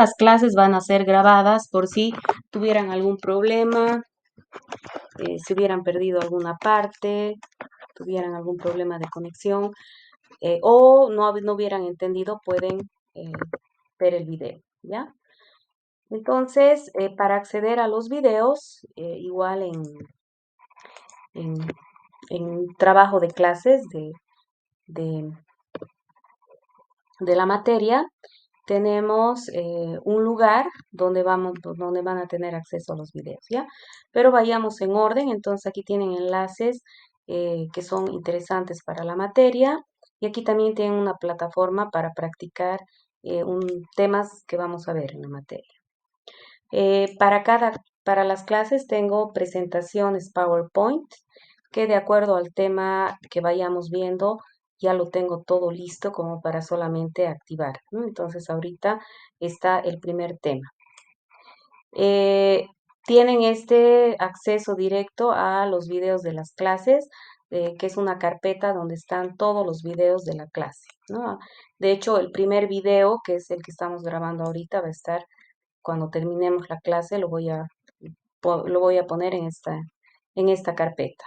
Las clases van a ser grabadas por si tuvieran algún problema, si hubieran perdido alguna parte, tuvieran algún problema de conexión o no hubieran entendido, pueden eh, ver el video, ¿ya? Entonces, para acceder a los videos, igual en, en trabajo de clases de, de la materia, tenemos un lugar donde van a tener acceso a los videos, ¿ya? Pero vayamos en orden, entonces aquí tienen enlaces que son interesantes para la materia y aquí también tienen una plataforma para practicar temas que vamos a ver en la materia. Para las clases tengo presentaciones PowerPoint, que de acuerdo al tema que vayamos viendo, ya lo tengo todo listo como para solamente activar, ¿no? Entonces ahorita está el primer tema. Eh, Tienen este acceso directo a los videos de las clases, que es una carpeta donde están todos los videos de la clase, ¿no? De hecho, el primer video, que es el que estamos grabando ahorita, va a estar cuando terminemos la clase, lo voy a poner en esta carpeta.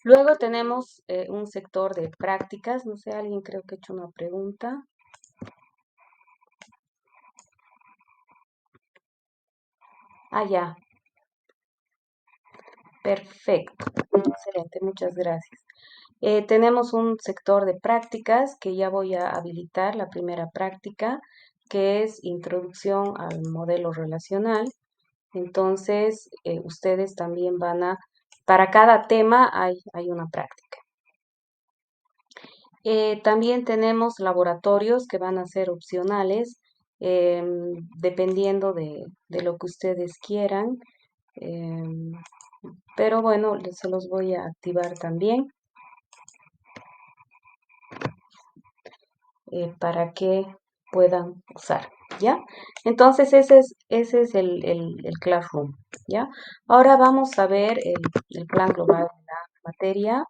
Luego tenemos un sector de prácticas. No sé, alguien creo que ha hecho una pregunta. Ah, ya. Perfecto. Excelente, muchas gracias. Tenemos un sector de prácticas que ya voy a habilitar, la primera práctica, que es introducción al modelo relacional. Entonces, ustedes también para cada tema hay una práctica. También tenemos laboratorios que van a ser opcionales, dependiendo de lo que ustedes quieran. em, pero bueno, se los voy a activar también para que puedan usar, ¿ya? Entonces ese es el Classroom, ¿ya? Ahora vamos a ver el plan global de la materia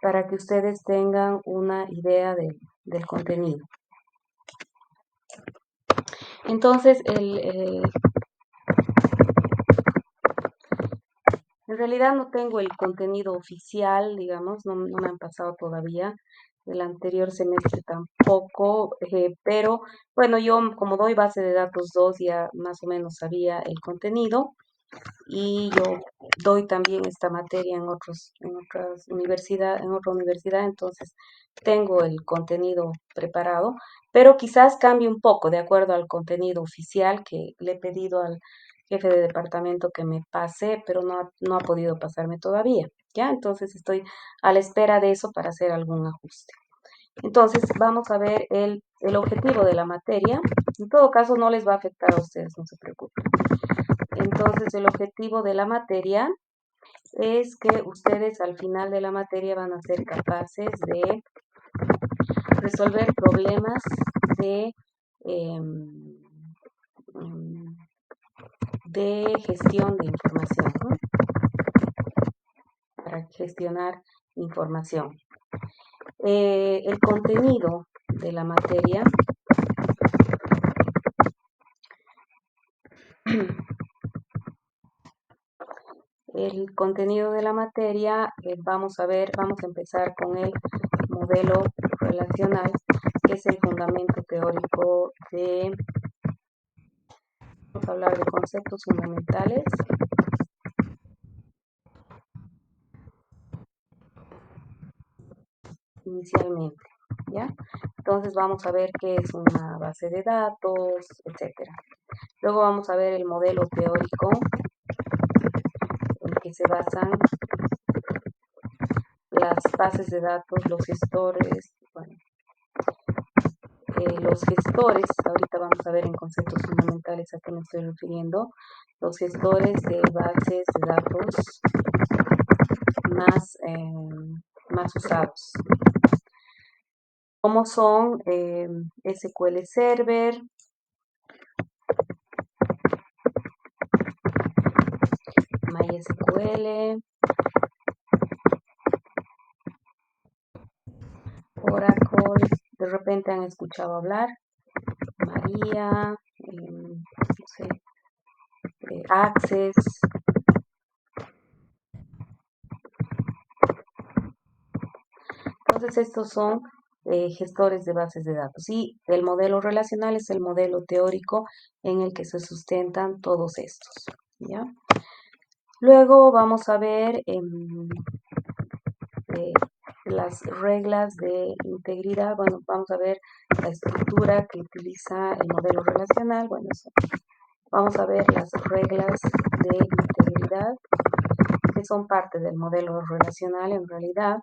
para que ustedes tengan una idea del contenido. Entonces, en realidad no tengo el contenido oficial, digamos, no me han pasado todavía. El anterior semestre tampoco, pero bueno, yo como doy base de datos 2 ya más o menos sabía el contenido y yo doy también esta materia en otra universidad, entonces tengo el contenido preparado, pero quizás cambie un poco de acuerdo al contenido oficial que le he pedido al jefe de departamento que me pase, pero no ha podido pasarme todavía, ¿ya? Entonces estoy a la espera de eso para hacer algún ajuste. Entonces vamos a ver el objetivo de la materia. En todo caso no les va a afectar a ustedes, no se preocupen. Entonces el objetivo de la materia es que ustedes al final de la materia van a ser capaces de resolver problemas de, em, de gestión de información, ¿no? Para gestionar información. El contenido de la materia el contenido de la materia, vamos a empezar con el modelo relacional, que es el fundamento teórico vamos a hablar de conceptos fundamentales. Inicialmente, ¿ya? Entonces vamos a ver qué es una base de datos, etcétera. Luego vamos a ver el modelo teórico en que se basan las bases de datos, los gestores, bueno, los gestores, ahorita vamos a ver en conceptos fundamentales a qué me estoy refiriendo, los gestores de bases de datos más usados, como son SQL Server, MySQL, Oracle, de repente han escuchado hablar. María, no sé, Access. Entonces estos son gestores de bases de datos y el modelo relacional es el modelo teórico en el que se sustentan todos estos, ¿ya? Luego vamos a ver eh, las reglas de integridad. Bueno, vamos a ver la estructura que utiliza el modelo relacional. Bueno, vamos a ver las reglas de integridad que son parte del modelo relacional en realidad.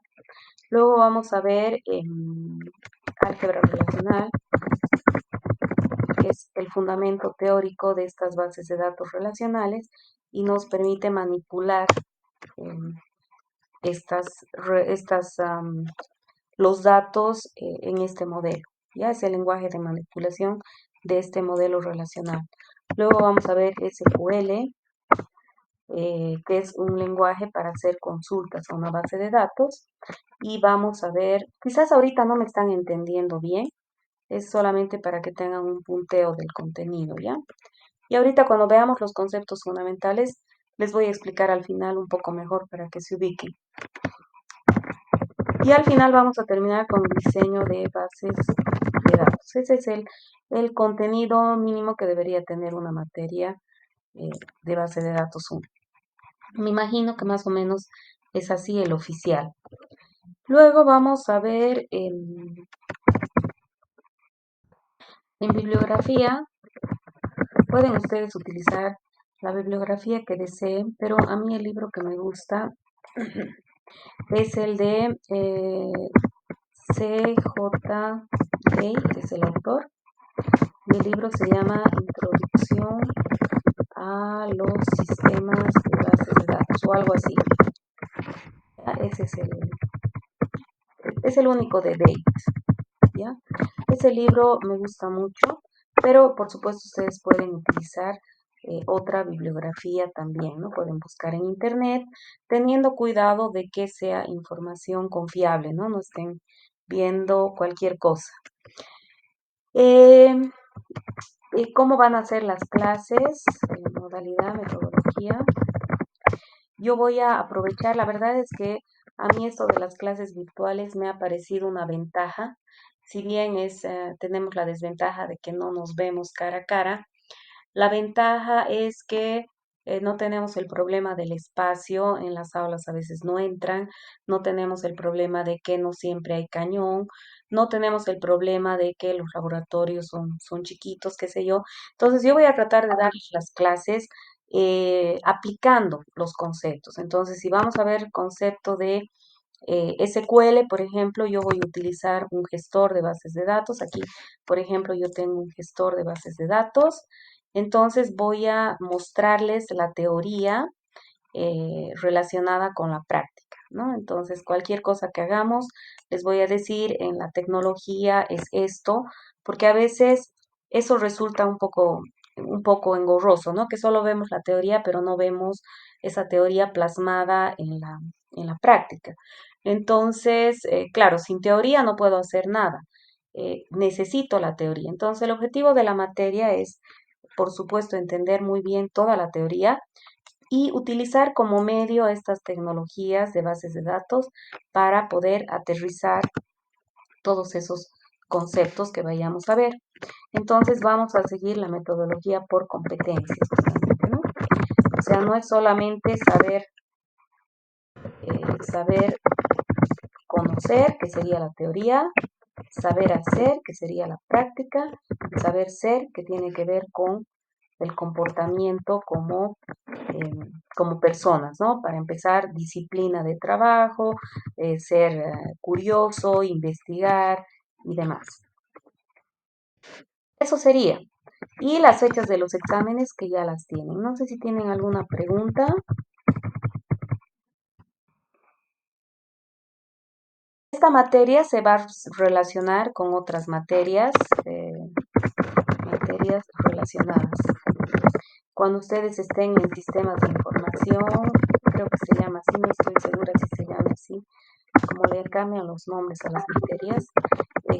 Luego vamos a ver álgebra relacional, que es el fundamento teórico de estas bases de datos relacionales y nos permite manipular eh, los datos en este modelo. Ya es el lenguaje de manipulación de este modelo relacional. Luego vamos a ver SQL, que es un lenguaje para hacer consultas a una base de datos. Y vamos a ver, quizás ahorita no me están entendiendo bien, es solamente para que tengan un punteo del contenido, ¿ya? Y ahorita cuando veamos los conceptos fundamentales, les voy a explicar al final un poco mejor para que se ubiquen. Y al final vamos a terminar con el diseño de bases de datos. Ese es el contenido mínimo que debería tener una materia de base de datos 1. Me imagino que más o menos es así el oficial. Luego vamos a ver en bibliografía. Pueden ustedes utilizar la bibliografía que deseen, pero a mí el libro que me gusta es el de C.J. Gay, que es el autor. Mi libro se llama Introducción a los sistemas de bases de datos o algo así. Ese es el único de David, ¿ya? Ese libro me gusta mucho, pero por supuesto ustedes pueden utilizar otra bibliografía también, ¿no? Pueden buscar en internet, teniendo cuidado de que sea información confiable, ¿no? No estén viendo cualquier cosa. ¿Cómo van a ser las clases? Modalidad, metodología. Yo voy a aprovechar, la verdad es que a mí esto de las clases virtuales me ha parecido una ventaja. Si bien tenemos la desventaja de que no nos vemos cara a cara, la ventaja es que no tenemos el problema del espacio, en las aulas a veces no entran, no tenemos el problema de que no siempre hay cañón, no tenemos el problema de que los laboratorios son chiquitos, qué sé yo. Entonces yo voy a tratar de darles las clases aplicando los conceptos. Entonces, si vamos a ver el concepto de SQL, por ejemplo, yo voy a utilizar un gestor de bases de datos. Aquí, por ejemplo, yo tengo un gestor de bases de datos. Entonces, voy a mostrarles la teoría relacionada con la práctica, ¿no? Entonces, cualquier cosa que hagamos, les voy a decir en la tecnología es esto, porque a veces eso resulta un poco engorroso, ¿no? Que solo vemos la teoría, pero no vemos esa teoría plasmada en la práctica. Entonces, claro, sin teoría no puedo hacer nada. Necesito la teoría. Entonces, el objetivo de la materia es, por supuesto, entender muy bien toda la teoría y utilizar como medio estas tecnologías de bases de datos para poder aterrizar todos esos conceptos que vayamos a ver. Entonces vamos a seguir la metodología por competencias, ¿no? O sea, no es solamente saber conocer, que sería la teoría, saber hacer, que sería la práctica, y saber ser, que tiene que ver con el comportamiento como personas, ¿no? Para empezar, disciplina de trabajo, ser curioso, investigar y demás. Eso sería. Y las fechas de los exámenes que ya las tienen. No sé si tienen alguna pregunta. Esta materia se va a relacionar con otras materias relacionadas. Cuando ustedes estén en sistemas de información, creo que se llama así, no estoy segura si se llama así, como le cambian los nombres a las materias,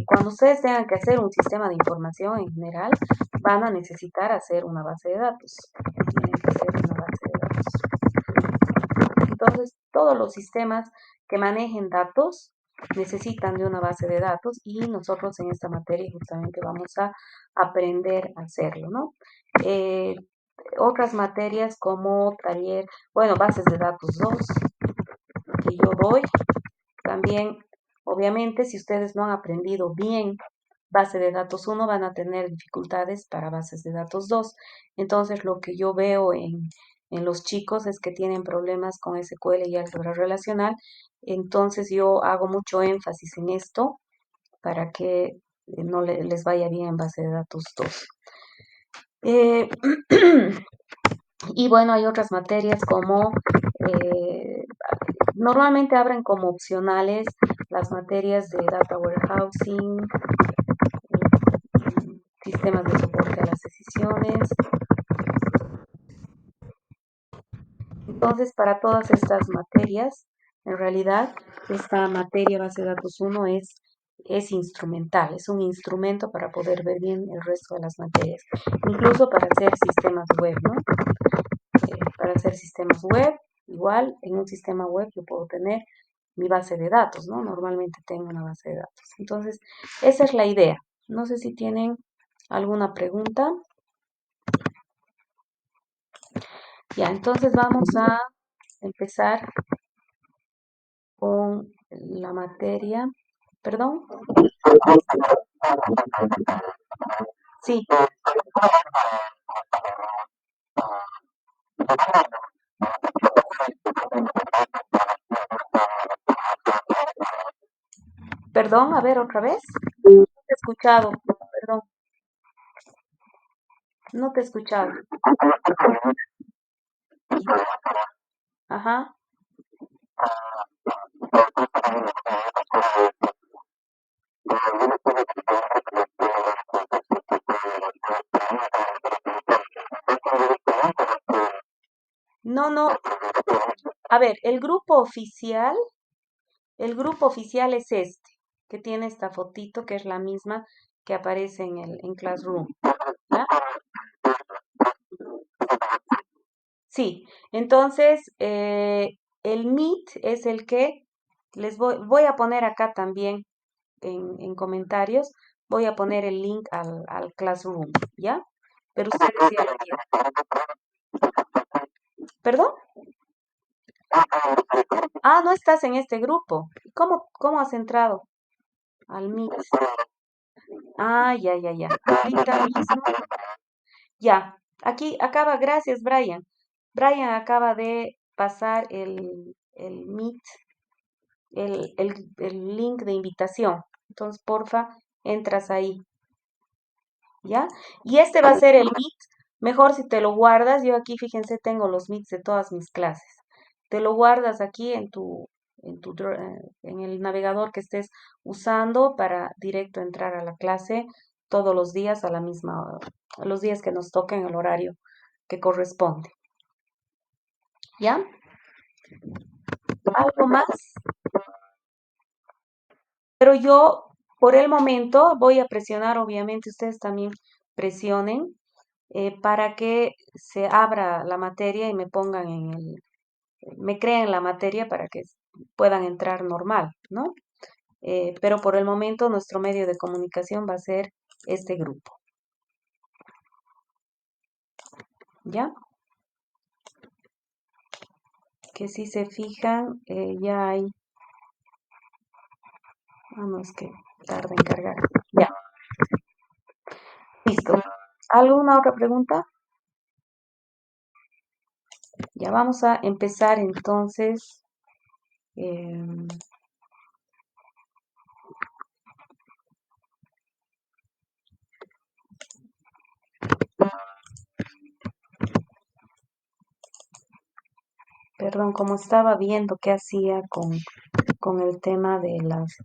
cuando ustedes tengan que hacer un sistema de información en general, van a necesitar hacer una base de datos. Tienen que hacer una base de datos. Entonces, todos los sistemas que manejen datos necesitan de una base de datos y nosotros en esta materia justamente vamos a aprender a hacerlo, ¿no? Otras materias como taller, bueno, bases de datos 2 que yo doy. También, obviamente, si ustedes no han aprendido bien base de datos 1, van a tener dificultades para bases de datos 2. Entonces, lo que yo veo en los chicos es que tienen problemas con SQL y álgebra relacional. Entonces, yo hago mucho énfasis en esto para que no les vaya bien en base de datos 2. Eh, y bueno, hay otras materias como normalmente abren como opcionales las materias de data warehousing, sistemas de soporte a las decisiones. Entonces, para todas estas materias, en realidad, esta materia base de datos 1 es instrumental, es un instrumento para poder ver bien el resto de las materias, incluso para hacer sistemas web, ¿no? Para hacer sistemas web, igual en un sistema web yo puedo tener mi base de datos, ¿no? Normalmente tengo una base de datos. Entonces, esa es la idea. No sé si tienen alguna pregunta. Ya, entonces vamos a empezar con la materia. ¿Perdón? Sí, perdón, a ver otra vez. No te he escuchado, perdón, no te he escuchado. Ajá. No, no. A ver, el grupo oficial es este, que tiene esta fotito que es la misma que aparece en Classroom. ¿Ya? Sí, entonces el Meet es el que voy a poner acá también en comentarios, voy a poner el link al Classroom, ¿ya? Pero ustedes ya lo tienen. ¿Perdón? Ah, no estás en este grupo. ¿Cómo has entrado al Meet? Ah, ya, ya, ya. Ahorita mismo. Ya. Aquí acaba, gracias, Brian. Brian acaba de pasar el Meet, el link de invitación. Entonces, porfa, entras ahí, ¿ya? Y este va a ser el Meet. Mejor si te lo guardas. Yo aquí, fíjense, tengo los Meets de todas mis clases. Te lo guardas aquí en el navegador que estés usando para directo entrar a la clase todos los días a la misma hora, a los días que nos toquen el horario que corresponde. ¿Ya? ¿Algo más? Pero yo, por el momento, voy a presionar, obviamente ustedes también presionen para que se abra la materia y me creen la materia para que puedan entrar normal, ¿no? Pero por el momento nuestro medio de comunicación va a ser este grupo, ¿ya? Que si se fijan, ya hay... Ah, no, es que tarda en cargar. Ya, listo. ¿Alguna otra pregunta? Ya vamos a empezar entonces. em, Perdón, como estaba viendo qué hacía con el tema de las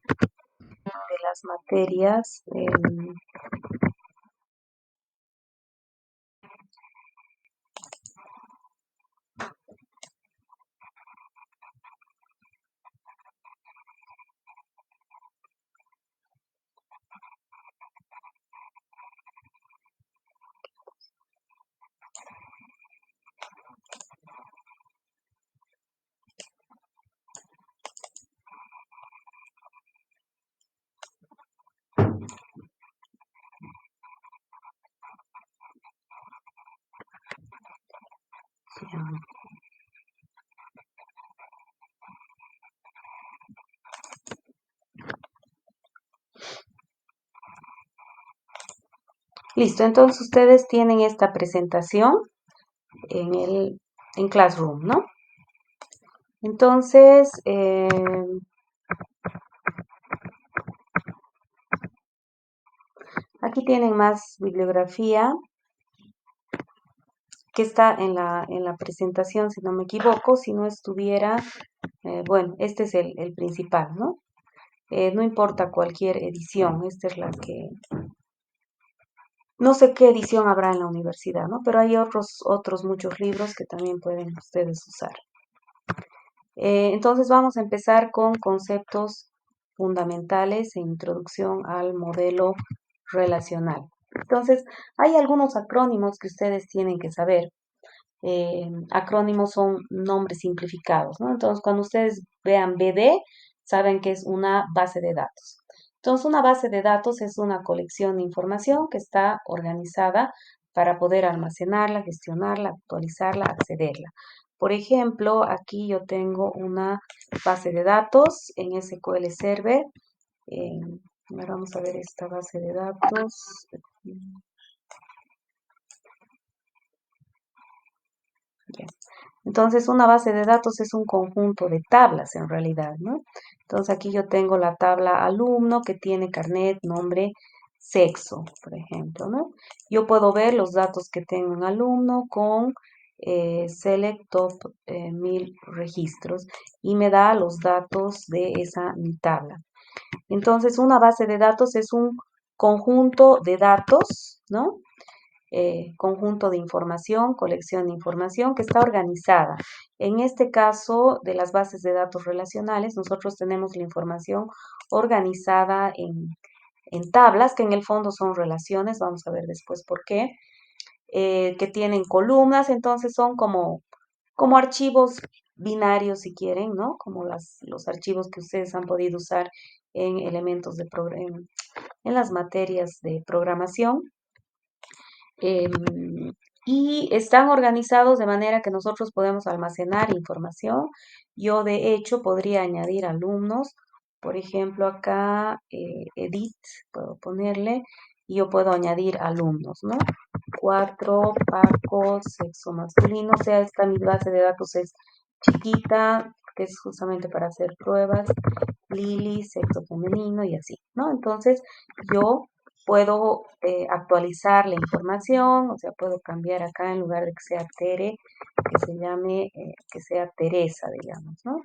materias. Listo, entonces ustedes tienen esta presentación en Classroom, ¿no? Entonces, aquí tienen más bibliografía que está en la presentación, si no me equivoco. Si no estuviera, bueno, este es el principal, ¿no? No importa cualquier edición, esta es la que, no sé qué edición habrá en la universidad, ¿no? Pero hay otros muchos libros que también pueden ustedes usar. Entonces vamos a empezar con conceptos fundamentales e introducción al modelo relacional. Entonces, hay algunos acrónimos que ustedes tienen que saber. Acrónimos son nombres simplificados, ¿no? Entonces, cuando ustedes vean BD, saben que es una base de datos. Entonces, una base de datos es una colección de información que está organizada para poder almacenarla, gestionarla, actualizarla, accederla. Por ejemplo, aquí yo tengo una base de datos en SQL Server. Eh, Vamos a ver esta base de datos. Ya. Entonces, una base de datos es un conjunto de tablas en realidad, ¿no? Entonces, aquí yo tengo la tabla alumno que tiene carnet, nombre, sexo, por ejemplo, ¿no? Yo puedo ver los datos que tengo en alumno con Select Top 1000 registros y me da los datos de esa mi tabla. Entonces, una base de datos es un conjunto de datos, ¿no? Conjunto de información, colección de información que está organizada. En este caso de las bases de datos relacionales, nosotros tenemos la información organizada en tablas, que en el fondo son relaciones, vamos a ver después por qué, que tienen columnas, entonces son como archivos binarios si quieren, ¿no? Como los archivos que ustedes han podido usar en elementos en las materias de programación. Y están organizados de manera que nosotros podemos almacenar información. Yo, de hecho, podría añadir alumnos. Por ejemplo, acá, edit, puedo ponerle, y yo puedo añadir alumnos, ¿no? 4, Paco, sexo masculino. O sea, esta mi base de datos es chiquita, que es justamente para hacer pruebas. Lili, sexo femenino y así, ¿no? Entonces, yo puedo actualizar la información, o sea, puedo cambiar acá en lugar de que sea Tere, que se llame, que sea Teresa, digamos, ¿no?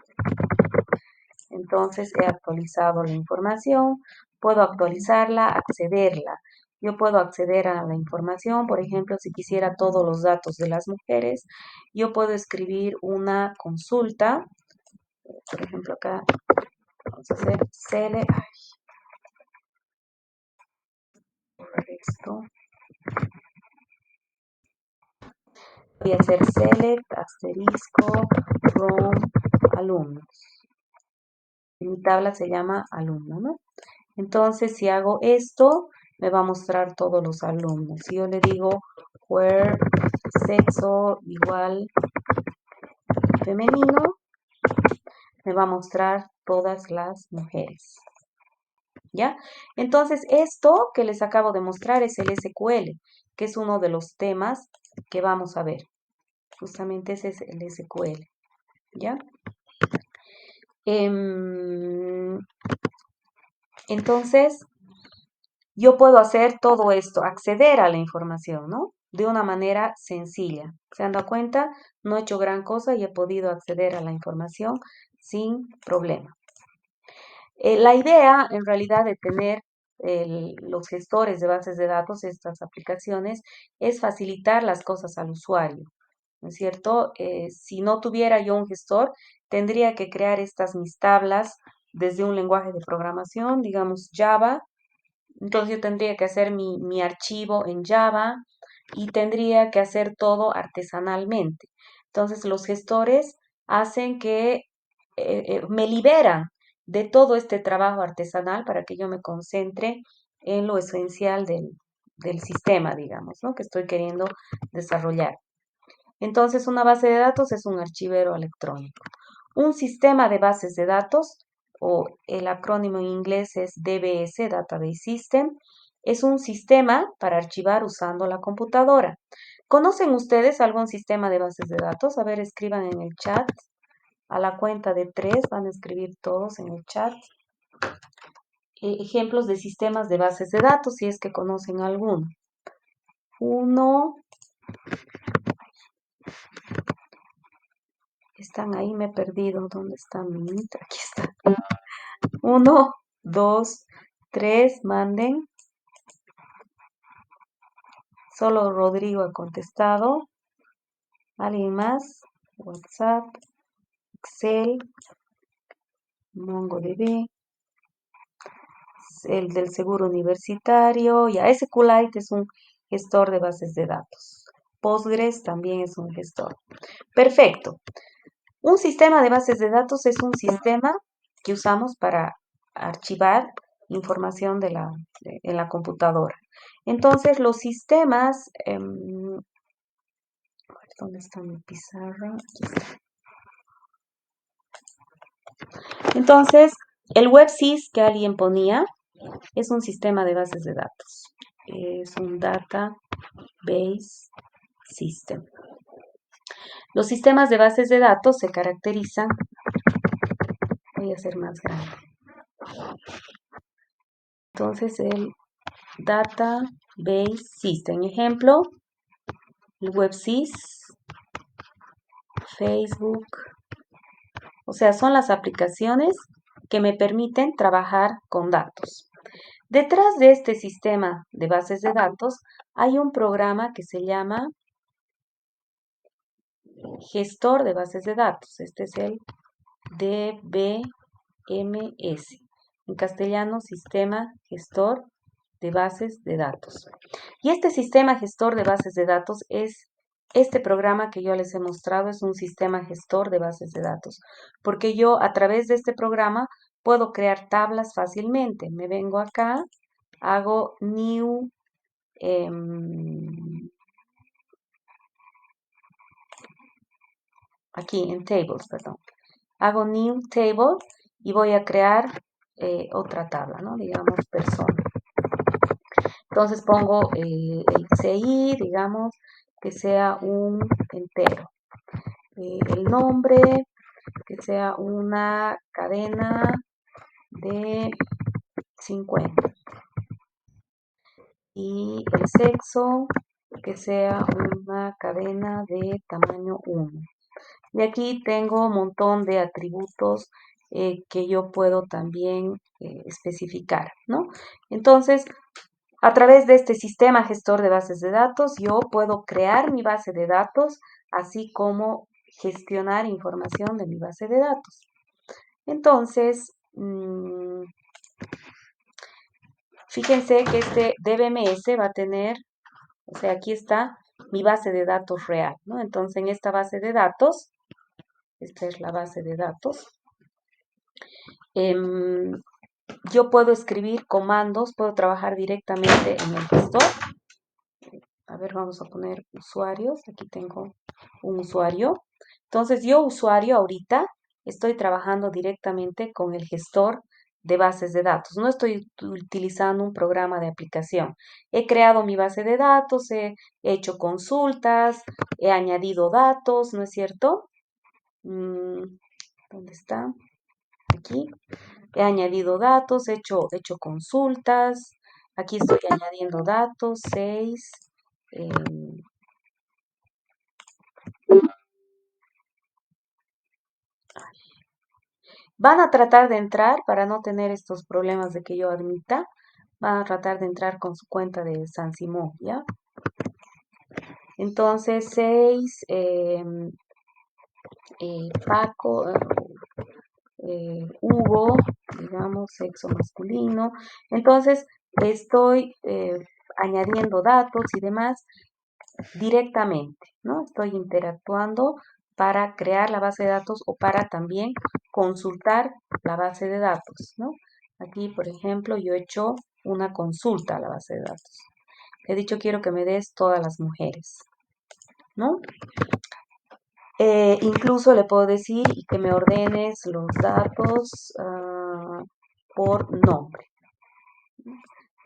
Entonces he actualizado la información, puedo actualizarla, accederla. Yo puedo acceder a la información, por ejemplo, si quisiera todos los datos de las mujeres, yo puedo escribir una consulta, por ejemplo, acá vamos a hacer CL, esto. Voy a hacer select, asterisco, from, alumnos. Mi tabla se llama alumno, ¿no? Entonces, si hago esto, me va a mostrar todos los alumnos. Si yo le digo where sexo igual femenino, me va a mostrar todas las mujeres. ¿Ya? Entonces, esto que les acabo de mostrar es el SQL, que es uno de los temas que vamos a ver. Justamente ese es el SQL. ¿Ya? Entonces, yo puedo hacer todo esto, acceder a la información, ¿no? De una manera sencilla. ¿Se han dado cuenta? No he hecho gran cosa y he podido acceder a la información sin problema. La idea, en realidad, de tener los gestores de bases de datos, estas aplicaciones, es facilitar las cosas al usuario. ¿No es cierto? Si no tuviera yo un gestor, tendría que crear estas mis tablas desde un lenguaje de programación, digamos Java. Entonces yo tendría que hacer mi archivo en Java y tendría que hacer todo artesanalmente. Entonces los gestores hacen que me liberan de todo este trabajo artesanal para que yo me concentre en lo esencial del sistema, digamos, ¿no? Que estoy queriendo desarrollar. Entonces, una base de datos es un archivero electrónico. Un sistema de bases de datos, o el acrónimo en inglés es DBS, Database System, es un sistema para archivar usando la computadora. ¿Conocen ustedes algún sistema de bases de datos? A ver, escriban en el chat. A la cuenta de 3 van a escribir todos en el chat ejemplos de sistemas de bases de datos, si es que conocen alguno. Uno, están ahí, me he perdido. ¿Dónde está mi intro? Aquí está. 1, 2, 3, manden. Solo Rodrigo ha contestado. ¿Alguien más? WhatsApp, Excel, MongoDB, el del seguro universitario. Ya, SQLite es un gestor de bases de datos. Postgres también es un gestor. Perfecto. Un sistema de bases de datos es un sistema que usamos para archivar información en la computadora. Entonces, los sistemas, ¿dónde está mi pizarra? Aquí está. Entonces, el WebSys que alguien ponía es un sistema de bases de datos. Es un Database System. Los sistemas de bases de datos se caracterizan, voy a hacer más grande. Entonces, el Database System. Ejemplo, el WebSys, Facebook. O sea, son las aplicaciones que me permiten trabajar con datos. Detrás de este sistema de bases de datos hay un programa que se llama gestor de bases de datos. Este es el DBMS. En castellano, sistema gestor de bases de datos. Y este sistema gestor de bases de datos es este programa que yo les he mostrado, es un sistema gestor de bases de datos, porque yo a través de este programa puedo crear tablas fácilmente. Me vengo acá, hago new, aquí en tables, perdón. Hago new table y voy a crear otra tabla, ¿no? Digamos persona. Entonces pongo el CI, digamos, que sea un entero. El nombre, que sea una cadena de 50. Y el sexo, que sea una cadena de tamaño 1. Y aquí tengo un montón de atributos que yo puedo también especificar, ¿no? Entonces, a través de este sistema gestor de bases de datos, yo puedo crear mi base de datos, así como gestionar información de mi base de datos. Entonces, fíjense que este DBMS va a tener, o sea, aquí está mi base de datos real, ¿no? Entonces, en esta base de datos, esta es la base de datos, yo puedo escribir comandos, puedo trabajar directamente en el gestor. A ver, vamos a poner usuarios. Aquí tengo un usuario. Entonces, yo usuario ahorita estoy trabajando directamente con el gestor de bases de datos. No estoy utilizando un programa de aplicación. He creado mi base de datos, he hecho consultas, he añadido datos, ¿no es cierto? ¿Dónde está? Aquí. He añadido datos, he hecho consultas. Aquí estoy añadiendo datos, 6. Van a tratar de entrar, para no tener estos problemas de que yo admita, van a tratar de entrar con su cuenta de San Simón, ¿ya? Entonces, 6, Paco, Hugo, digamos, sexo masculino. Entonces, estoy añadiendo datos y demás directamente, ¿no? Estoy interactuando para crear la base de datos o para también consultar la base de datos, ¿no? Aquí, por ejemplo, yo he hecho una consulta a la base de datos. He dicho, quiero que me des todas las mujeres, ¿no? Incluso le puedo decir que me ordenes los datos por nombre.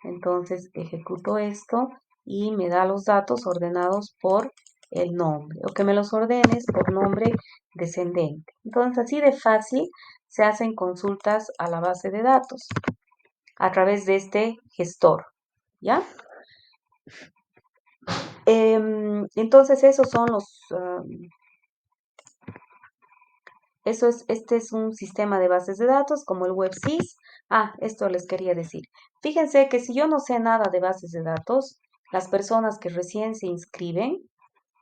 Entonces ejecuto esto y me da los datos ordenados por el nombre, o que me los ordenes por nombre descendente. Entonces así de fácil se hacen consultas a la base de datos a través de este gestor, ¿ya? Entonces esos son este es un sistema de bases de datos como el WebSys. Esto les quería decir. Fíjense que si yo no sé nada de bases de datos, las personas que recién se inscriben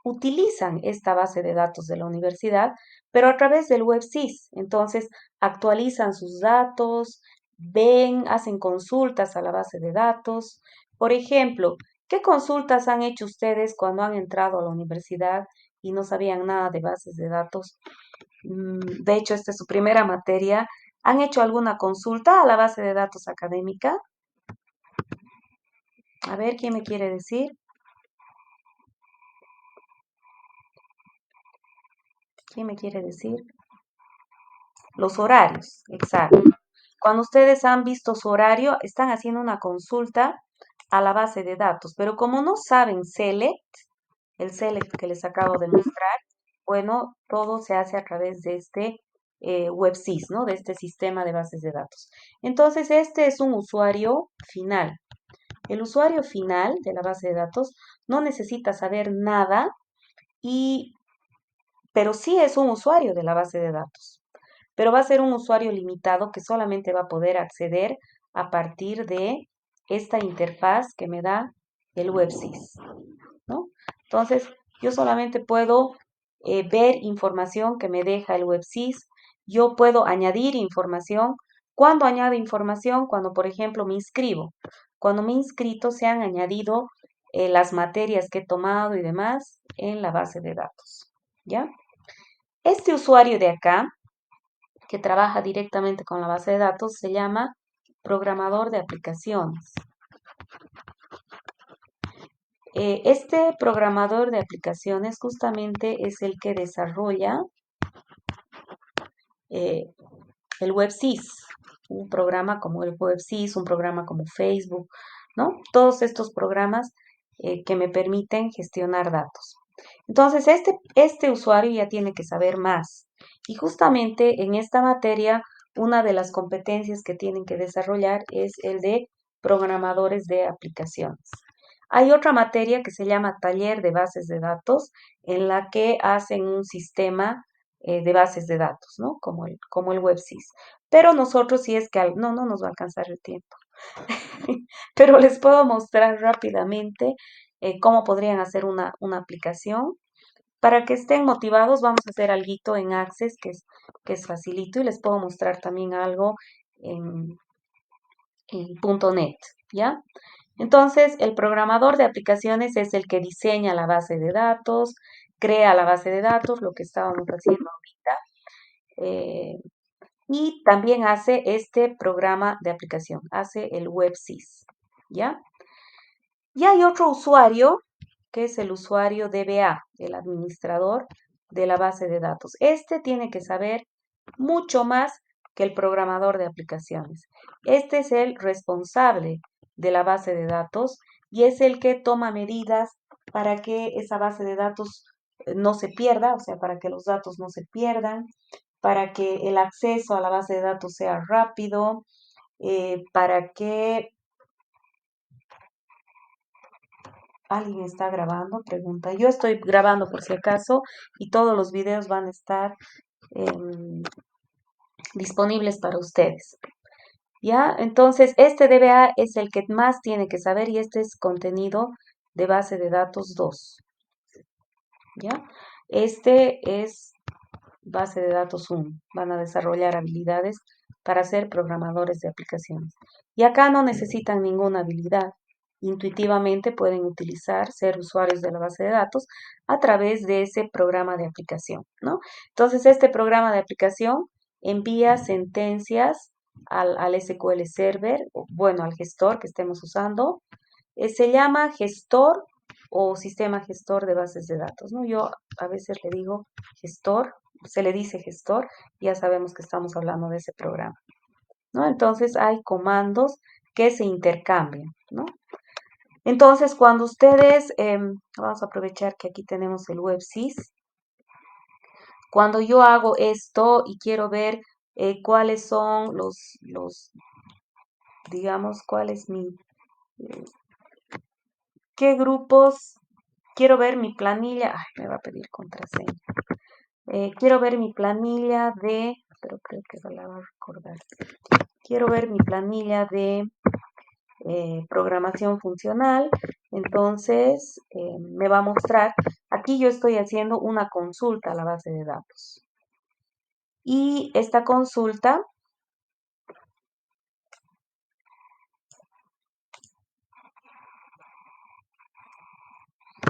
utilizan esta base de datos de la universidad, pero a través del WebSys. Entonces, actualizan sus datos, ven, hacen consultas a la base de datos. Por ejemplo, ¿qué consultas han hecho ustedes cuando han entrado a la universidad y no sabían nada de bases de datos? De hecho, esta es su primera materia. ¿Han hecho alguna consulta a la base de datos académica? A ver, ¿quién me quiere decir? ¿Quién me quiere decir? Los horarios, exacto. Cuando ustedes han visto su horario, están haciendo una consulta a la base de datos, pero como no saben Select, el Select que les acabo de mostrar, bueno, todo se hace a través de este WebSys, ¿no? De este sistema de bases de datos. Entonces, este es un usuario final. El usuario final de la base de datos no necesita saber nada pero sí es un usuario de la base de datos. Pero va a ser un usuario limitado que solamente va a poder acceder a partir de esta interfaz que me da el WebSys, ¿no? Entonces, yo solamente puedo ver información que me deja el WebSys. Yo puedo añadir información. ¿Cuándo añado información? Cuando, por ejemplo, me inscribo. Cuando me he inscrito, se han añadido las materias que he tomado y demás en la base de datos, ¿ya? Este usuario de acá, que trabaja directamente con la base de datos, se llama programador de aplicaciones. Este programador de aplicaciones justamente es el que desarrolla eh, el WebSys, un programa como el WebSys, un programa como Facebook, ¿no? Todos estos programas que me permiten gestionar datos. Entonces, este usuario ya tiene que saber más. Y justamente en esta materia, una de las competencias que tienen que desarrollar es el de programadores de aplicaciones. Hay otra materia que se llama taller de bases de datos, en la que hacen un sistema de bases de datos, ¿no? Como el WebSys. Pero nosotros, si es que no nos va a alcanzar el tiempo. Pero les puedo mostrar rápidamente cómo podrían hacer una aplicación. Para que estén motivados, vamos a hacer algo en Access, que es facilito, y les puedo mostrar también algo en .NET, ¿ya? Entonces, el programador de aplicaciones es el que diseña la base de datos, crea la base de datos, lo que estábamos haciendo ahorita, eh, y también hace este programa de aplicación, hace el WebSys, ¿ya? Y hay otro usuario, que es el usuario DBA, el administrador de la base de datos. Este tiene que saber mucho más que el programador de aplicaciones. Este es el responsable de la base de datos y es el que toma medidas para que esa base de datos no se pierda, o sea, para que los datos no se pierdan, para que el acceso a la base de datos sea rápido, para que alguien está grabando, pregunta. Yo estoy grabando por si acaso y todos los videos van a estar disponibles para ustedes. ¿Ya? Entonces, este DBA es el que más tiene que saber y este es contenido de base de datos 2. ¿Ya? Este es base de datos 1. Van a desarrollar habilidades para ser programadores de aplicaciones. Y acá no necesitan ninguna habilidad. Intuitivamente pueden utilizar, ser usuarios de la base de datos a través de ese programa de aplicación, ¿no? Entonces, este programa de aplicación envía sentencias al SQL Server, bueno, al gestor que estemos usando. Se llama gestor o sistema gestor de bases de datos, ¿no? Yo a veces le digo gestor, se le dice gestor, ya sabemos que estamos hablando de ese programa, ¿no? Entonces hay comandos que se intercambian, ¿no? Entonces, cuando ustedes, vamos a aprovechar que aquí tenemos el WebSys, cuando yo hago esto y quiero ver cuáles son digamos, cuál es eh, qué grupos, quiero ver mi planilla, ay, me va a pedir contraseña. Quiero ver mi planilla pero creo que la va a recordar. Quiero ver mi planilla de programación funcional. Entonces, me va a mostrar, aquí yo estoy haciendo una consulta a la base de datos. Y esta consulta,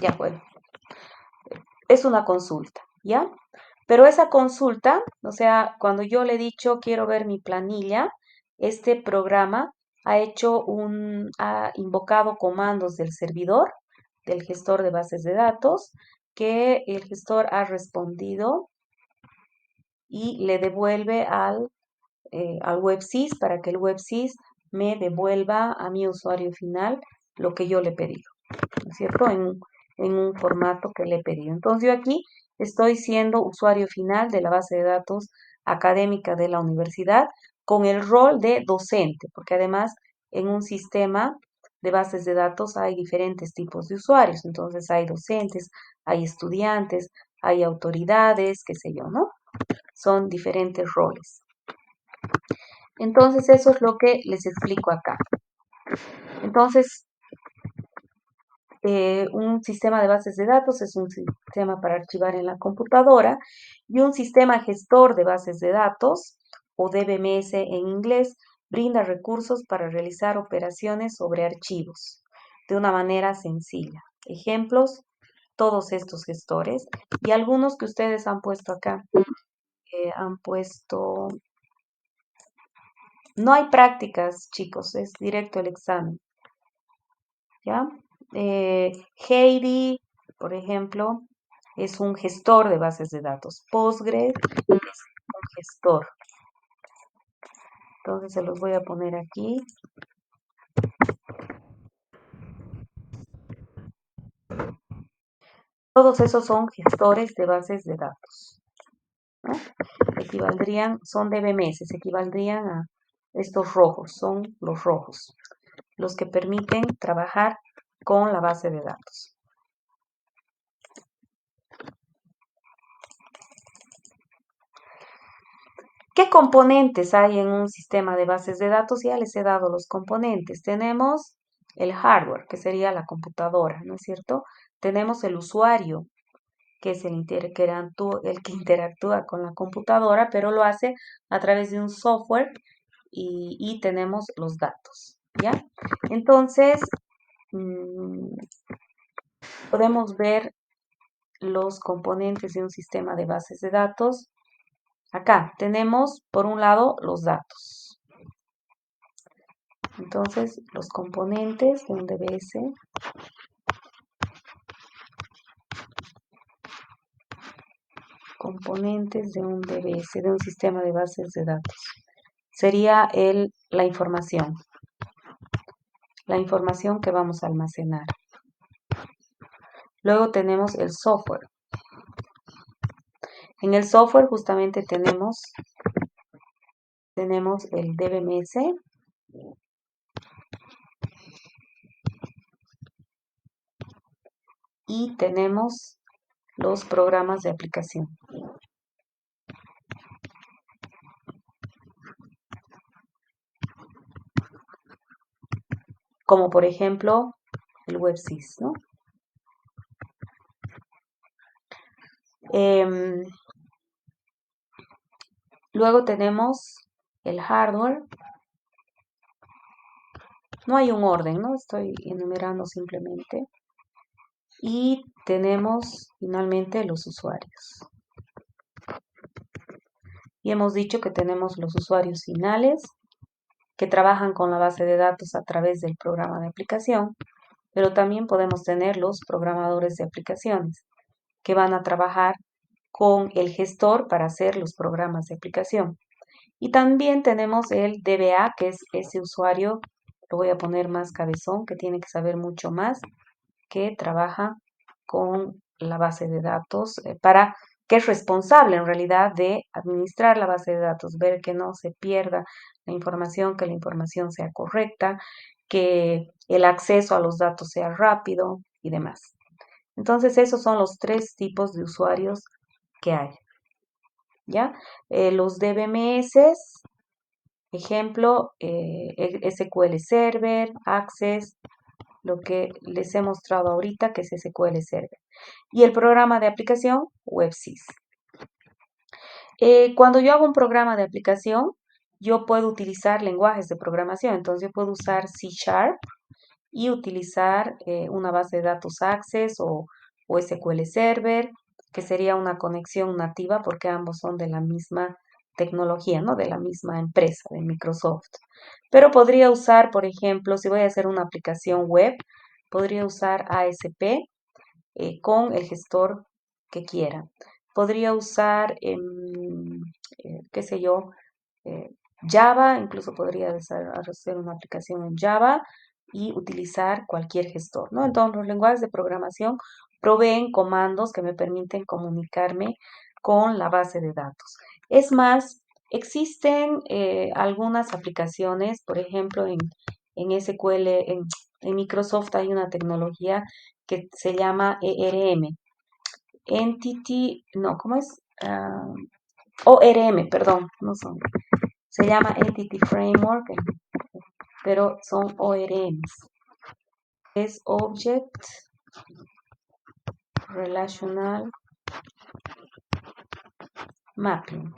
ya bueno, es una consulta, ¿ya? Pero esa consulta, o sea, cuando yo le he dicho quiero ver mi planilla, este programa ha invocado comandos del servidor, del gestor de bases de datos, que el gestor ha respondido y le devuelve al WebSys para que el WebSys me devuelva a mi usuario final lo que yo le he pedido, ¿no es cierto? En un formato que le he pedido. Entonces yo aquí estoy siendo usuario final de la base de datos académica de la universidad con el rol de docente, porque además en un sistema de bases de datos hay diferentes tipos de usuarios. Entonces hay docentes, hay estudiantes, hay autoridades, qué sé yo, ¿no? Son diferentes roles. Entonces eso es lo que les explico acá. Entonces, un sistema de bases de datos es un sistema para archivar en la computadora y un sistema gestor de bases de datos, o DBMS en inglés, brinda recursos para realizar operaciones sobre archivos de una manera sencilla. Ejemplos, todos estos gestores y algunos que ustedes han puesto acá. Han puesto, no hay prácticas, chicos, es directo el examen. ¿Ya? Heidi, por ejemplo, es un gestor de bases de datos. Postgres es un gestor. Entonces se los voy a poner aquí. Todos esos son gestores de bases de datos, ¿no? Son DBMS, equivaldrían a estos rojos, son los rojos, los que permiten trabajar con la base de datos. ¿Qué componentes hay en un sistema de bases de datos? Ya les he dado los componentes. Tenemos el hardware, que sería la computadora, ¿no es cierto? Tenemos el usuario, que es el que interactúa con la computadora, pero lo hace a través de un software y tenemos los datos, ¿ya? Entonces, podemos ver los componentes de un sistema de bases de datos. Acá tenemos, por un lado, los datos. Entonces, los componentes de un DBS. Componentes de un DBS, de un sistema de bases de datos. Sería la información que vamos a almacenar. Luego tenemos el software. En el software justamente tenemos el DBMS, y tenemos los programas de aplicación. Como por ejemplo el WebSys, ¿no? Luego tenemos el hardware. No hay un orden, ¿no? Estoy enumerando simplemente. Y tenemos finalmente los usuarios. Y hemos dicho que tenemos los usuarios finales que trabajan con la base de datos a través del programa de aplicación. pero también podemos tener los programadores de aplicaciones que van a trabajar con el gestor para hacer los programas de aplicación. Y también tenemos el DBA, que es ese usuario, lo voy a poner más cabezón, que tiene que saber mucho más, que trabaja con la base de datos que es responsable en realidad de administrar la base de datos, ver que no se pierda la información, que la información sea correcta, que el acceso a los datos sea rápido y demás. Entonces, esos son los tres tipos de usuarios que hay, ¿ya? Los DBMS, ejemplo, SQL Server, Access, lo que les he mostrado ahorita, que es SQL Server. Y el programa de aplicación, WebSys. Cuando yo hago un programa de aplicación, yo puedo utilizar lenguajes de programación. Entonces, yo puedo usar C Sharp y utilizar una base de datos Access o SQL Server, que sería una conexión nativa porque ambos son de la misma tecnología, ¿no? De la misma empresa, de Microsoft. Pero podría usar, por ejemplo, si voy a hacer una aplicación web, podría usar ASP con el gestor que quiera. Podría usar, qué sé yo, eh, Java, incluso podría hacer una aplicación en Java y utilizar cualquier gestor, ¿no? Entonces, los lenguajes de programación proveen comandos que me permiten comunicarme con la base de datos. Es más, existen algunas aplicaciones, por ejemplo, en SQL, en Microsoft hay una tecnología que se llama ERM, Entity, no, ¿cómo es? ORM, perdón, no son. Se llama Entity Framework, pero son ORMs. Es Object Relational Mapping.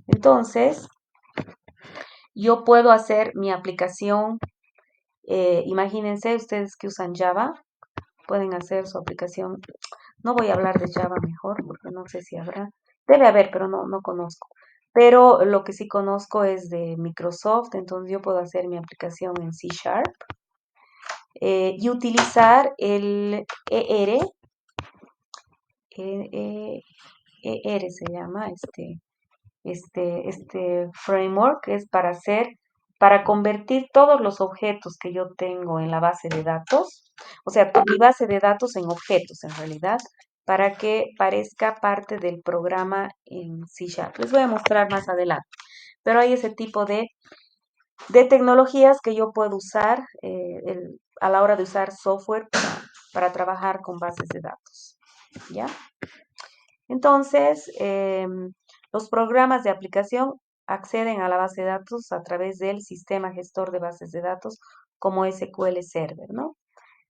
Entonces, yo puedo hacer mi aplicación. Imagínense ustedes que usan Java, pueden hacer su aplicación. No voy a hablar de Java mejor, porque no sé si habrá. Debe haber, pero no conozco. Pero lo que sí conozco es de Microsoft, entonces yo puedo hacer mi aplicación en C Sharp y utilizar el ER, ER se llama este framework, es para convertir todos los objetos que yo tengo en la base de datos, o sea, mi base de datos en objetos en realidad, para que parezca parte del programa en C Sharp. Les voy a mostrar más adelante, pero hay ese tipo de tecnologías que yo puedo usar a la hora de usar software para trabajar con bases de datos, ¿ya? Entonces, los programas de aplicación acceden a la base de datos a través del sistema gestor de bases de datos como SQL Server, ¿no?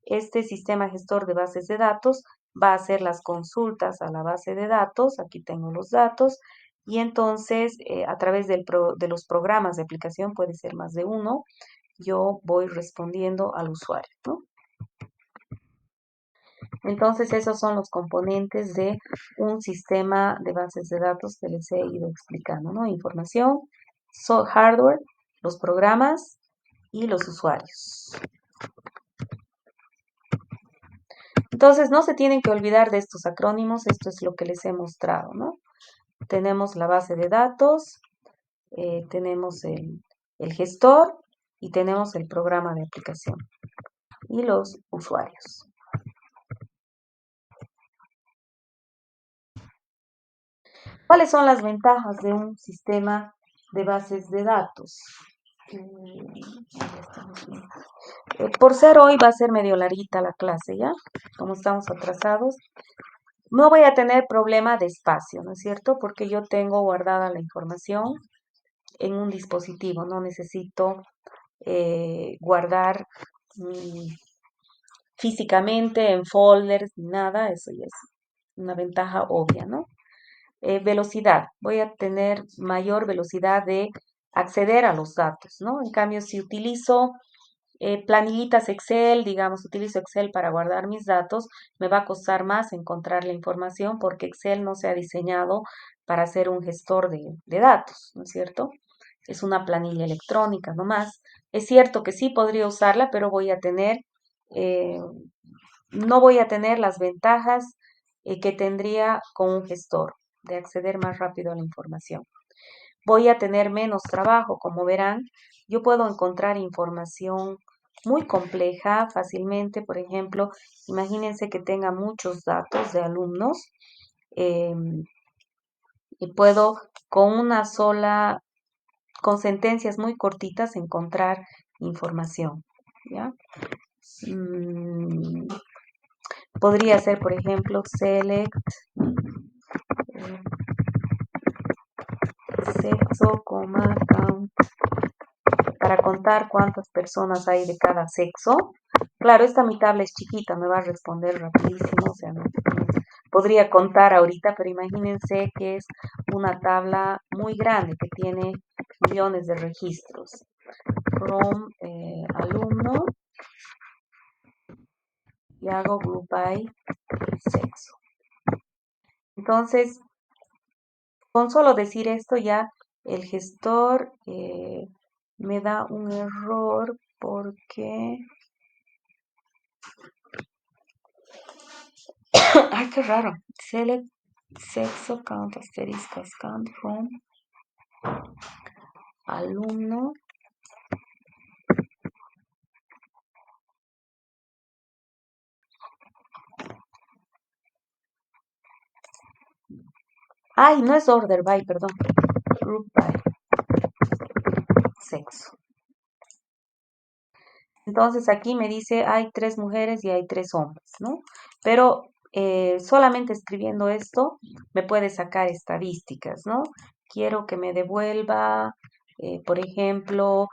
Este sistema gestor de bases de datos va a hacer las consultas a la base de datos, aquí tengo los datos, y entonces a través de los programas de aplicación, puede ser más de uno, yo voy respondiendo al usuario, ¿no? Entonces, esos son los componentes de un sistema de bases de datos que les he ido explicando, ¿no? Información, hardware, los programas y los usuarios. Entonces, no se tienen que olvidar de estos acrónimos, esto es lo que les he mostrado, ¿no? Tenemos la base de datos, tenemos el gestor y tenemos el programa de aplicación y los usuarios. ¿Cuáles son las ventajas de un sistema de bases de datos? Por ser hoy va a ser medio larguita la clase, ¿ya? Como estamos atrasados. No voy a tener problema de espacio, ¿no es cierto? Porque yo tengo guardada la información en un dispositivo, no necesito guardar físicamente en folders ni nada, eso ya es una ventaja obvia, ¿no? Velocidad, voy a tener mayor velocidad de acceder a los datos, ¿no? En cambio, si utilizo planillitas Excel, digamos, utilizo Excel para guardar mis datos, me va a costar más encontrar la información porque Excel no se ha diseñado para ser un gestor de datos, ¿no es cierto? Es una planilla electrónica nomás. Es cierto que sí podría usarla, pero eh, no voy a tener las ventajas que tendría con un gestor de acceder más rápido a la información. Voy a tener menos trabajo, como verán. Yo puedo encontrar información muy compleja fácilmente. Por ejemplo, imagínense que tenga muchos datos de alumnos eh, y puedo con una sola, con sentencias muy cortitas encontrar información. ¿Ya? Mm, Podría ser, por ejemplo, select eh, sexo, count, para contar cuántas personas hay de cada sexo. Claro, mi tabla es chiquita, me va a responder rapidísimo, o sea, no podría contar ahorita, pero imagínense que es una tabla muy grande que tiene millones de registros. From alumno y hago group by sexo. Entonces, con solo decir esto ya el gestor me da un error porque... Ay, qué raro. Select sexo count asterisco count from alumno. Ay, no es order by, perdón. Group by sexo. Entonces aquí me dice hay 3 mujeres y hay 3 hombres, ¿no? Pero solamente escribiendo esto me puede sacar estadísticas, ¿no? Quiero que me devuelva, por ejemplo,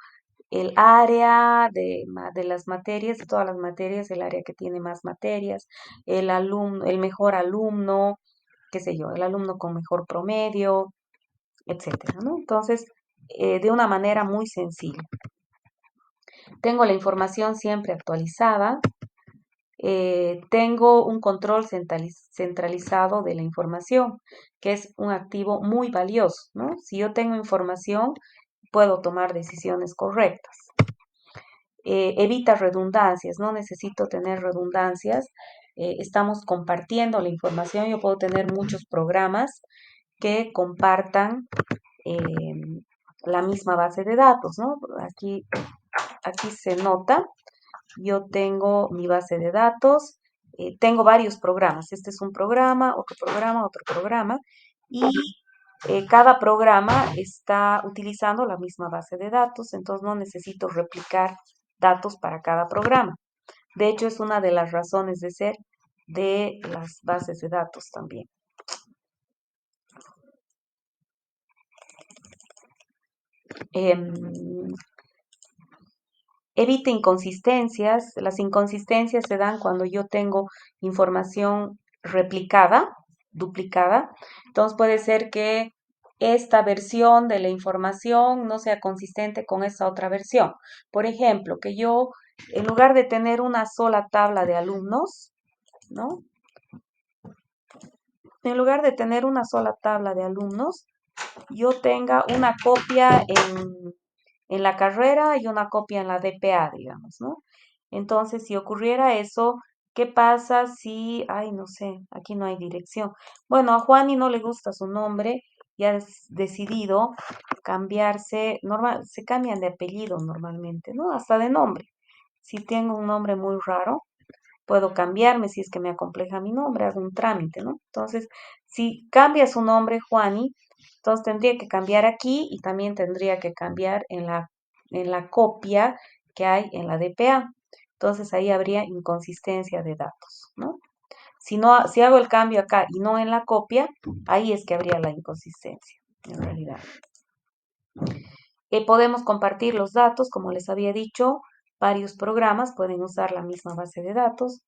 el área de las materias, de todas las materias, el área que tiene más materias, el alumno, el mejor alumno, qué sé yo, el alumno con mejor promedio, etcétera, ¿no? Entonces, de una manera muy sencilla. Tengo la información siempre actualizada. Tengo un control centralizado de la información, que es un activo muy valioso, ¿no? Si yo tengo información, puedo tomar decisiones correctas. Evita redundancias, no necesito tener redundancias. Estamos compartiendo la información. Yo puedo tener muchos programas que compartan la misma base de datos, ¿no? Aquí se nota, yo tengo mi base de datos, tengo varios programas. Este es un programa, otro programa, y cada programa está utilizando la misma base de datos, entonces no necesito replicar datos para cada programa. De hecho, es una de las razones de ser de las bases de datos también. Em, Evite inconsistencias. Las inconsistencias se dan cuando yo tengo información replicada, duplicada. Entonces puede ser que esta versión de la información no sea consistente con esa otra versión. Por ejemplo, que yo, en lugar de tener una sola tabla de alumnos, ¿no? En lugar de tener una sola tabla de alumnos, yo tenga una copia en la carrera y una copia en la DPA, digamos, ¿no? Entonces, si ocurriera eso, ¿qué pasa si, ay, no sé, aquí no hay dirección? Bueno, a Juani no le gusta su nombre y ha decidido cambiarse, se cambian de apellido normalmente, ¿no? Hasta de nombre. Si tengo un nombre muy raro, puedo cambiarme si es que me acompleja mi nombre, hago un trámite, ¿no? Entonces, si cambia su nombre, Juani, entonces tendría que cambiar aquí y también tendría que cambiar en la copia que hay en la DPA. Entonces ahí habría inconsistencia de datos, ¿no? Si no, si hago el cambio acá y no en la copia, ahí es que habría la inconsistencia, en realidad. Podemos compartir los datos, como les había dicho, varios programas pueden usar la misma base de datos.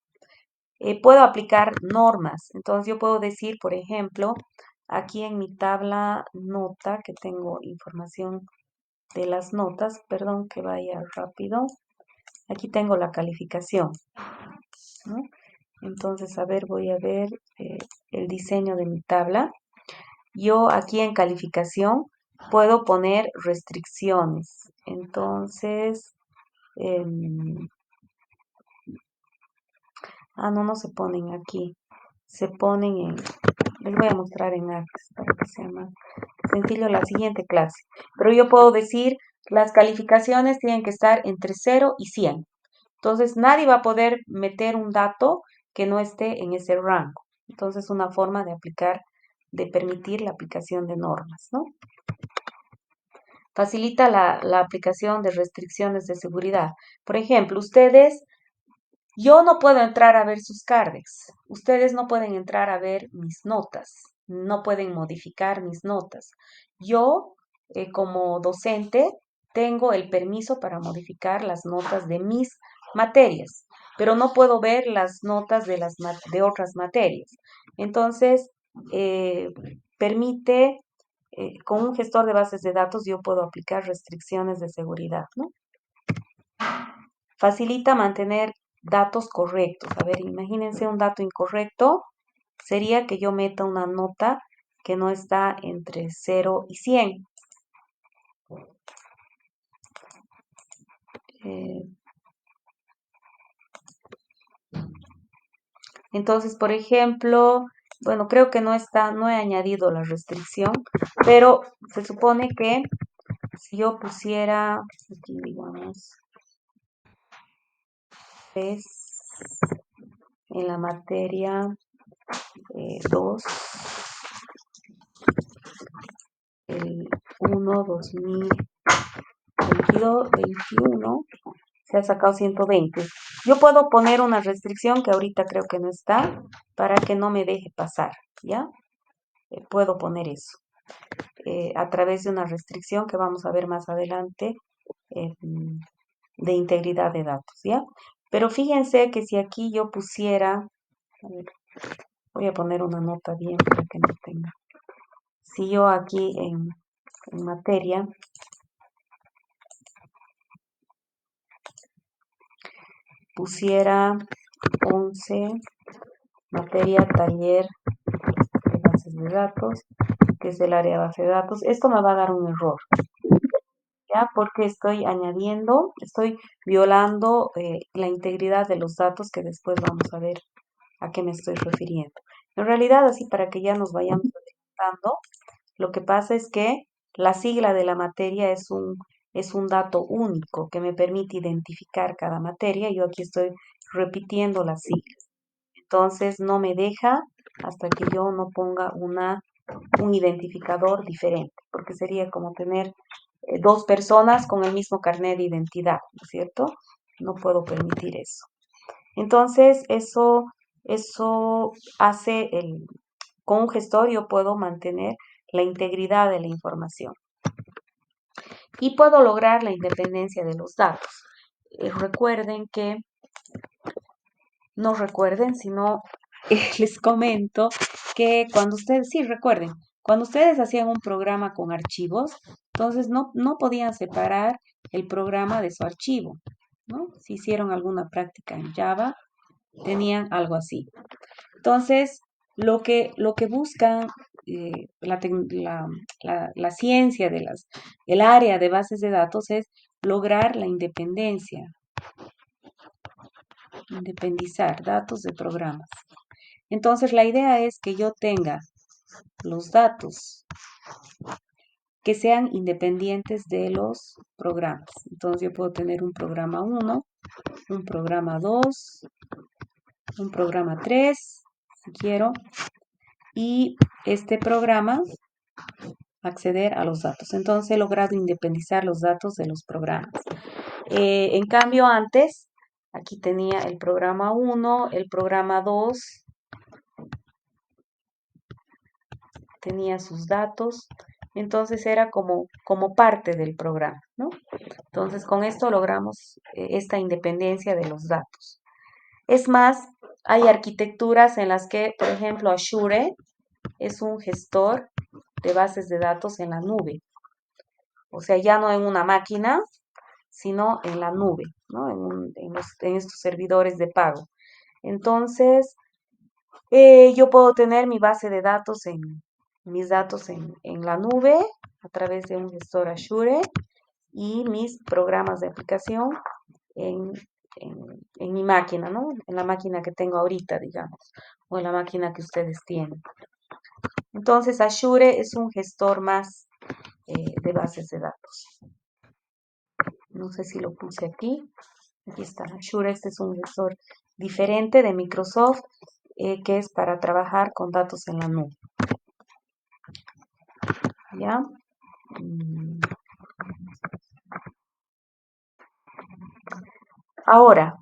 Puedo aplicar normas. Entonces yo puedo decir, por ejemplo, aquí en mi tabla nota, que tengo información de las notas, perdón que vaya rápido, aquí tengo la calificación, ¿no? Entonces, a ver, voy a ver el diseño de mi tabla. Yo aquí en calificación puedo poner restricciones. Entonces, no se ponen aquí. Se ponen les voy a mostrar en Access para que sea más sencillo la siguiente clase. Pero yo puedo decir, las calificaciones tienen que estar entre 0 y 100. Entonces, nadie va a poder meter un dato que no esté en ese rango. Entonces, una forma de de permitir la aplicación de normas, ¿no? Facilita la aplicación de restricciones de seguridad. Por ejemplo, yo no puedo entrar a ver sus cardex. Ustedes no pueden entrar a ver mis notas. No pueden modificar mis notas. Yo, como docente, tengo el permiso para modificar las notas de mis materias, pero no puedo ver las notas de otras materias. Entonces, eh, permite, con un gestor de bases de datos, yo puedo aplicar restricciones de seguridad, ¿no? Facilita mantener datos correctos. A ver, imagínense un dato incorrecto. Sería que yo meta una nota que no está entre 0 y 100. Eh, entonces, por ejemplo, bueno, creo que no he añadido la restricción, pero se supone que si yo pusiera, aquí digamos, es en la materia 2, el 1, 2021, se ha sacado 120. Yo puedo poner una restricción que ahorita creo que no está para que no me deje pasar, ¿ya? Puedo poner eso a través de una restricción que vamos a ver más adelante eh, de integridad de datos, ¿ya? Pero fíjense que si aquí yo pusiera, a ver, voy a poner una nota bien para que no tenga. Si yo aquí en materia pusiera 11, materia taller de bases de datos, que es el área de base de datos, esto me va a dar un error, ¿ya? Porque estoy violando la integridad de los datos que después vamos a ver a qué me estoy refiriendo. En realidad, así para que ya nos vayamos adelantando, lo que pasa es que la sigla de la materia es un dato único que me permite identificar cada materia. Yo aquí estoy repitiendo las siglas. Entonces no me deja hasta que yo no ponga un identificador diferente, porque sería como tener dos personas con el mismo carnet de identidad, ¿no es cierto? No puedo permitir eso. Entonces, eso hace con un gestor yo puedo mantener la integridad de la información y puedo lograr la independencia de los datos. Recuerden que, no recuerden, sino les comento que recuerden, cuando ustedes hacían un programa con archivos, entonces no podían separar el programa de su archivo, ¿no? Si hicieron alguna práctica en Java, tenían algo así. Entonces, lo que buscan la ciencia el área de bases de datos es lograr la independencia, independizar datos de programas. Entonces, la idea es que yo tenga los datos que sean independientes de los programas. Entonces, yo puedo tener un programa 1, un programa 2, un programa 3, si quiero, y este programa acceder a los datos. Entonces, he logrado independizar los datos de los programas. En cambio, antes, aquí tenía el programa 1, el programa 2, tenía sus datos, entonces era como parte del programa, ¿no? Entonces, con esto logramos esta independencia de los datos. Es más, hay arquitecturas en las que, por ejemplo, Azure es un gestor de bases de datos en la nube. O sea, ya no en una máquina, sino en la nube, ¿no? En estos servidores de pago. Entonces, yo puedo tener mi base de datos mis datos en la nube a través de un gestor Azure y mis programas de aplicación en, en mi máquina, ¿no? En la máquina que tengo ahorita, digamos, o en la máquina que ustedes tienen. Entonces, Azure es un gestor más de bases de datos. No sé si lo puse aquí. Aquí está. Azure, este es un gestor diferente de Microsoft que es para trabajar con datos en la nube. ¿Ya? Ahora,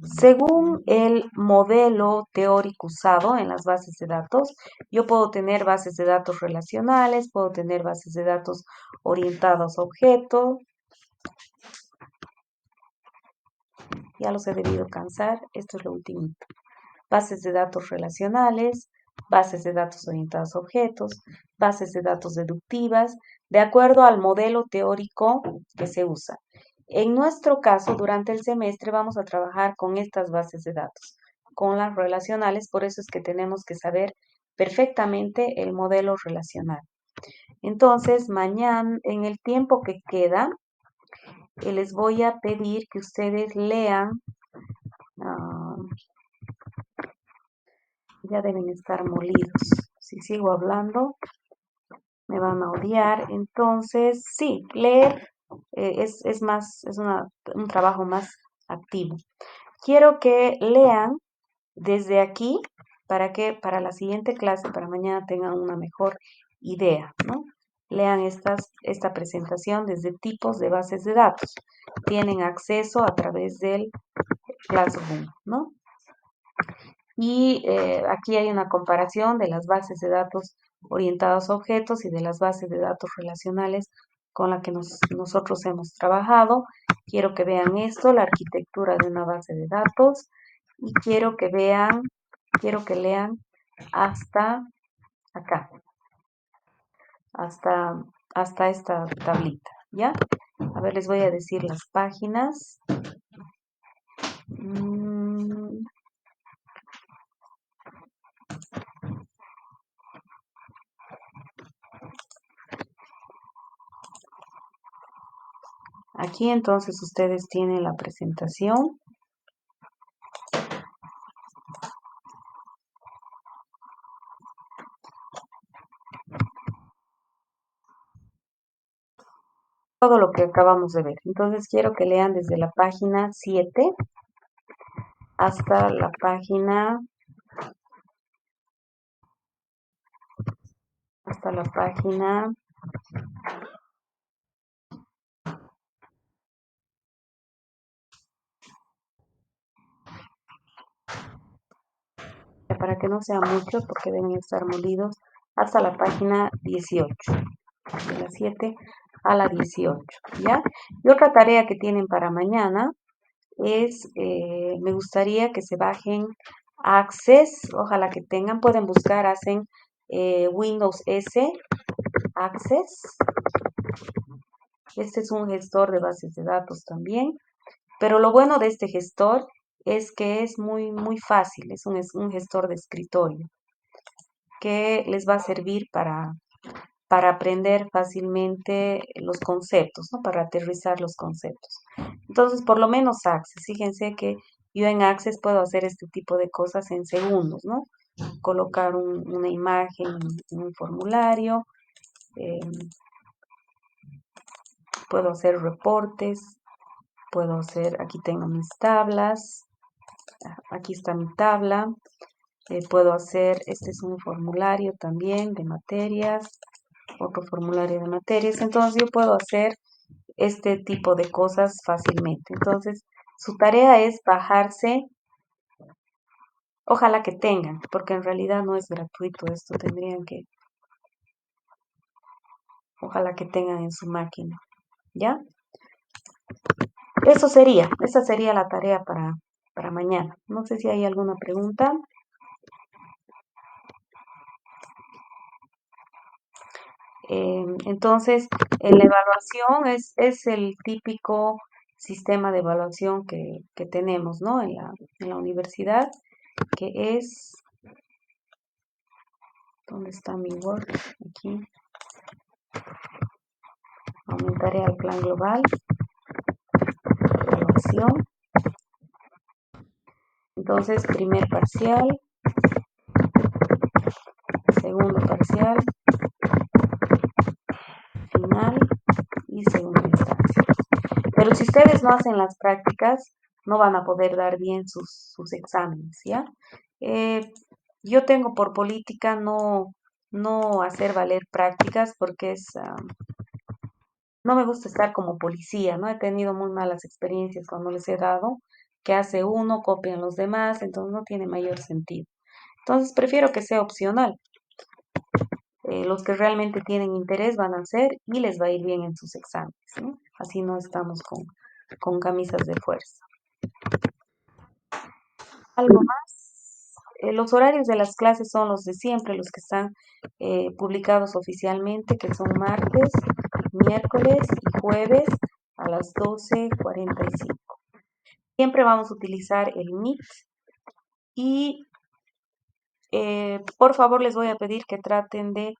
según el modelo teórico usado en las bases de datos, yo puedo tener bases de datos relacionales, puedo tener bases de datos orientadas a objetos. Ya los he debido cansar, esto es lo último. Bases de datos relacionales, bases de datos orientadas a objetos, bases de datos deductivas, de acuerdo al modelo teórico que se usa. En nuestro caso, durante el semestre vamos a trabajar con estas bases de datos, con las relacionales, por eso es que tenemos que saber perfectamente el modelo relacional. Entonces, mañana, en el tiempo que queda, les voy a pedir que ustedes lean, ya deben estar molidos. Si sigo hablando, me van a odiar. Entonces, sí, leer es más, un trabajo más activo. Quiero que lean desde aquí para que para la siguiente clase, para mañana, tengan una mejor idea, ¿no? Lean esta presentación desde tipos de bases de datos. Tienen acceso a través del Classroom, ¿no? Y aquí hay una comparación de las bases de datos orientadas a objetos y de las bases de datos relacionales con la que nosotros hemos trabajado. Quiero que vean esto, la arquitectura de una base de datos, y quiero que lean hasta acá, hasta esta tablita, ¿ya? A ver, les voy a decir las páginas. Aquí entonces ustedes tienen la presentación. Todo lo que acabamos de ver. Entonces quiero que lean desde la página 7 hasta la página 18, para que no sean muchos porque deben estar molidos, hasta la página 18, de la 7 a la 18, ¿ya? Y otra tarea que tienen para mañana es, me gustaría que se bajen Access, ojalá que tengan, pueden buscar, hacen Windows S, Access. Este es un gestor de bases de datos también, pero lo bueno de este gestor es que es muy, muy fácil, es un gestor de escritorio que les va a servir para aprender fácilmente los conceptos, ¿no? Para aterrizar los conceptos. Entonces, por lo menos Access, fíjense que yo en Access puedo hacer este tipo de cosas en segundos, ¿no? Colocar una imagen en un formulario, eh, puedo hacer reportes, puedo hacer, aquí tengo mis tablas, aquí está mi tabla, puedo hacer, este es un formulario también de materias, otro formulario de materias, entonces yo puedo hacer este tipo de cosas fácilmente. Entonces, su tarea es bajarse, ojalá que tengan, porque en realidad no es gratuito esto, tendrían que, ojalá que tengan en su máquina, ¿ya? Esa sería la tarea para mañana. No sé si hay alguna pregunta. Entonces, en la evaluación es el típico sistema de evaluación que tenemos, ¿no? En la universidad, que es, ¿Dónde está mi Word? Aquí. Aumentaré al plan global. Evaluación. Entonces, primer parcial, segundo parcial, final y segunda instancia. Pero si ustedes no hacen las prácticas, no van a poder dar bien sus exámenes, ¿ya? Eh, yo tengo por política no hacer valer prácticas porque no me gusta estar como policía, ¿no? He tenido muy malas experiencias cuando les he dado, que hace uno, copian los demás, entonces no tiene mayor sentido. Entonces prefiero que sea opcional. Los que realmente tienen interés van a hacer y les va a ir bien en sus exámenes, ¿no? Así no estamos con camisas de fuerza. Algo más. Los horarios de las clases son los de siempre, los que están publicados oficialmente, que son martes, miércoles y jueves a las 12:45. Siempre vamos a utilizar el Meet y por favor les voy a pedir que traten de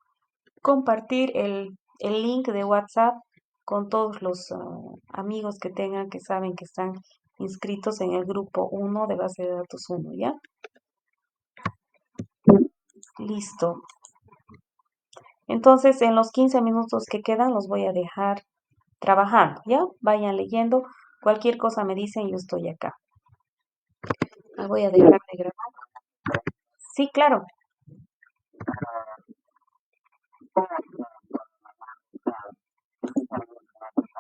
compartir el link de WhatsApp con todos los amigos que tengan que saben que están inscritos en el grupo 1 de base de datos 1, ¿ya? Listo. Entonces, en los 15 minutos que quedan los voy a dejar trabajando, ¿ya? Vayan leyendo. Cualquier cosa me dicen, yo estoy acá. Me voy a dejar de grabar. Sí, claro.